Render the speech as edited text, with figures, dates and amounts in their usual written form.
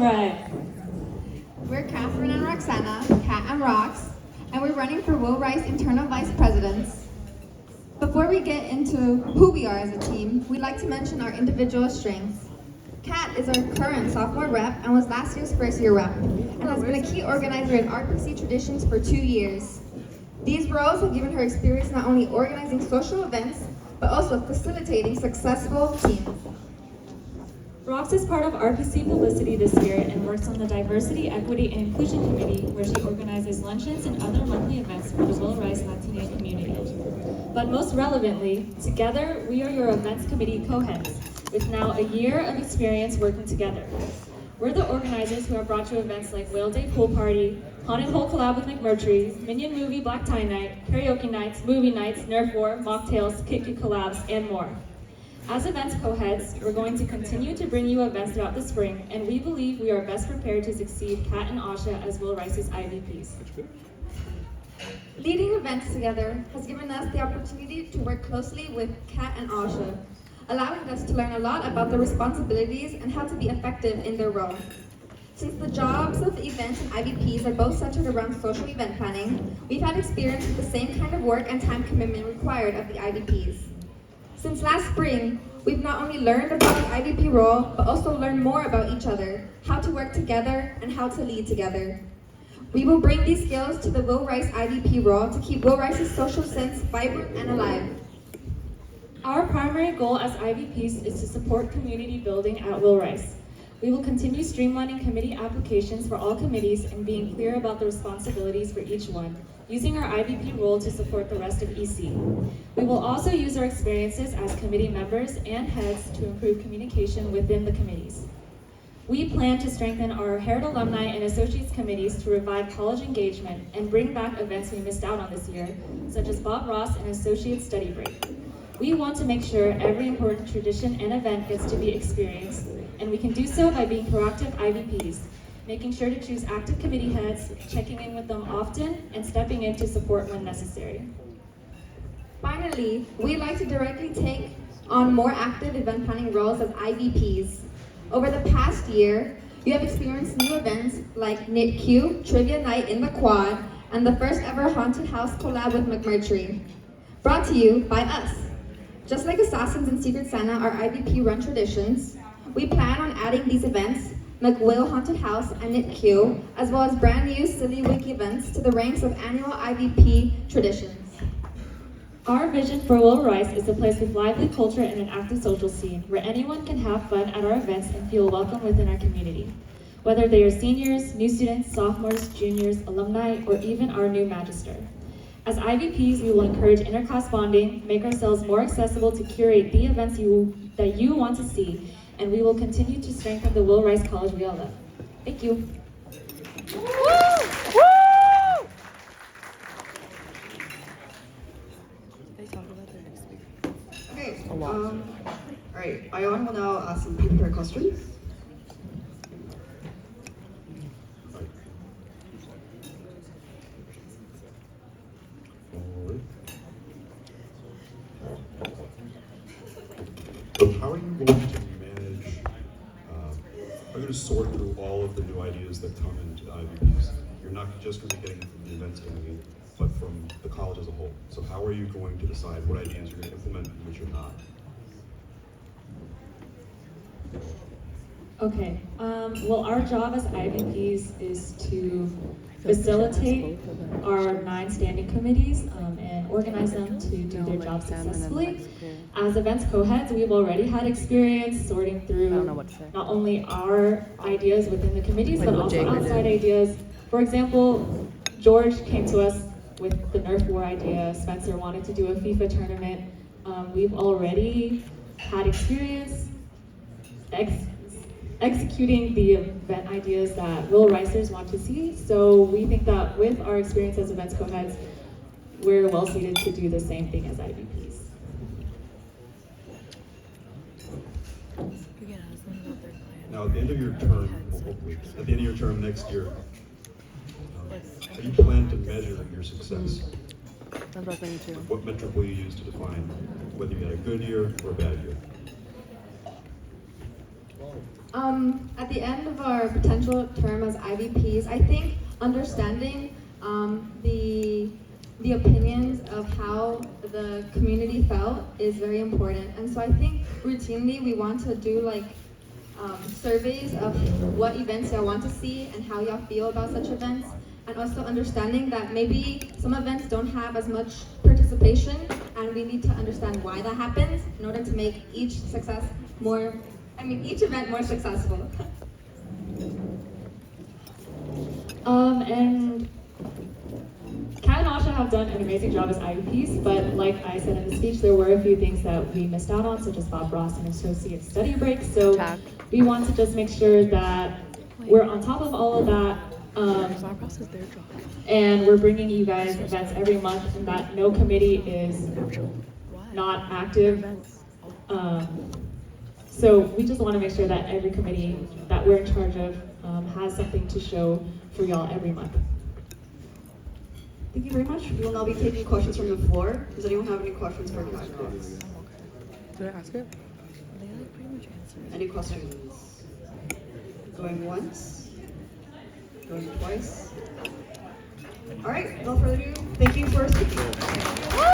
Right. We're Catherine and Roxanna, Kat and Rox, and we're running for Will Rice Internal Vice Presidents. Before we get into who we are as a team, we'd like to mention our individual strengths. Kat is our current sophomore rep and was last year's first year rep, and has been a key organizer in RPC traditions for 2 years. These roles have given her experience not only organizing social events, but also facilitating successful teams. Rox is part of RPC Publicity this year and works on the Diversity, Equity, and Inclusion Committee, where she organizes luncheons and other monthly events for the Will Rice Latino community. But most relevantly, together we are your events committee co-heads, with now a year of experience working together. We're the organizers who have brought you events like Whale Day Pool Party, Haunted Hole Collab with McMurtry's, Minion Movie Black Tie Night, Karaoke Nights, Movie Nights, Nerf War, Mocktails, Kick You Collabs, and more. As events co-heads, we're going to continue to bring you events throughout the spring, and we believe we are best prepared to succeed Kat and Asha as Will Rice's IVPs. Leading events together has given us the opportunity to work closely with Kat and Asha, allowing us to learn a lot about their responsibilities and how to be effective in their role. Since the jobs of events and IVPs are both centered around social event planning, we've had experience with the same kind of work and time commitment required of the IVPs. Since last spring, we've not only learned about the IVP role, but also learned more about each other, how to work together, and how to lead together. We will bring these skills to the Will Rice IVP role to keep Will Rice's social sense vibrant and alive. Our primary goal as IVPs is to support community building at Will Rice. We will continue streamlining committee applications for all committees and being clear about the responsibilities for each one, using our IVP role to support the rest of EC. We will also use our experiences as committee members and heads to improve communication within the committees. We plan to strengthen our Herod Alumni and Associates committees to revive college engagement and bring back events we missed out on this year, such as Bob Ross and Associates Study Break. We want to make sure every important tradition and event gets to be experienced, and we can do so by being proactive IVPs, making sure to choose active committee heads, checking in with them often, and stepping in to support when necessary. Finally, we'd like to directly take on more active event planning roles as IVPs. Over the past year, you have experienced new events like NITQ, Trivia Night in the Quad, and the first ever Haunted House collab with McMurtry. Brought to you by us. Just like Assassins and Secret Santa are IVP run traditions, we plan on adding these events, McWill Haunted House and NITQ, as well as brand new Silly Week events to the ranks of annual IVP traditions. Our vision for Will Rice is a place with lively culture and an active social scene, where anyone can have fun at our events and feel welcome within our community. Whether they are seniors, new students, sophomores, juniors, alumni, or even our new magister. As IVPs, we will encourage interclass bonding, make ourselves more accessible to curate the events that you want to see, and we will continue to strengthen the Will Rice College we all love. Thank you. Okay, all right, Ion will now ask some prepared questions. So how are you going to manage, are you going to sort through all of the new ideas that come into IVPs? You're not just going to be getting them from the events community, but from the college as a whole. So how are you going to decide what ideas you're going to implement and which you're not? Okay, well, our job as IVPs is to facilitate our 9 standing committees and organize them to do their job successfully. As events co-heads, we've already had experience sorting through not only our ideas within the committees, but also outside ideas. For example, George came to us with the Nerf War idea. Spencer wanted to do a FIFA tournament. We've already had experience executing the event ideas that Will Ricers want to see. So we think that with our experience as events co-heads, we're well suited to do the same thing as IVPs. Now, at the end of your term, well, hopefully, at the end of your term next year, how do you plan to measure your success? What metric will you use to define whether you had a good year or a bad year? At the end of our potential term as IVPs, I think understanding the opinions of how the community felt is very important. And so I think routinely we want to do like surveys of what events y'all want to see and how y'all feel about such events. And also understanding that maybe some events don't have as much participation, and we need to understand why that happens in order to make each event more successful. And Kat and Asha have done an amazing job as IVPs, but like I said in the speech, there were a few things that we missed out on, such as Bob Ross and associate study breaks. So we want to just make sure that we're on top of all of that. And we're bringing you guys events every month, and that no committee is not active. So we just want to make sure that every committee that we're in charge of has something to show for y'all every month. Thank you very much. We will now be taking questions from the floor. Does anyone have any questions for candidates? Did I ask it? Any questions? Going once? Going twice? All right, no further ado. Thank you for speaking.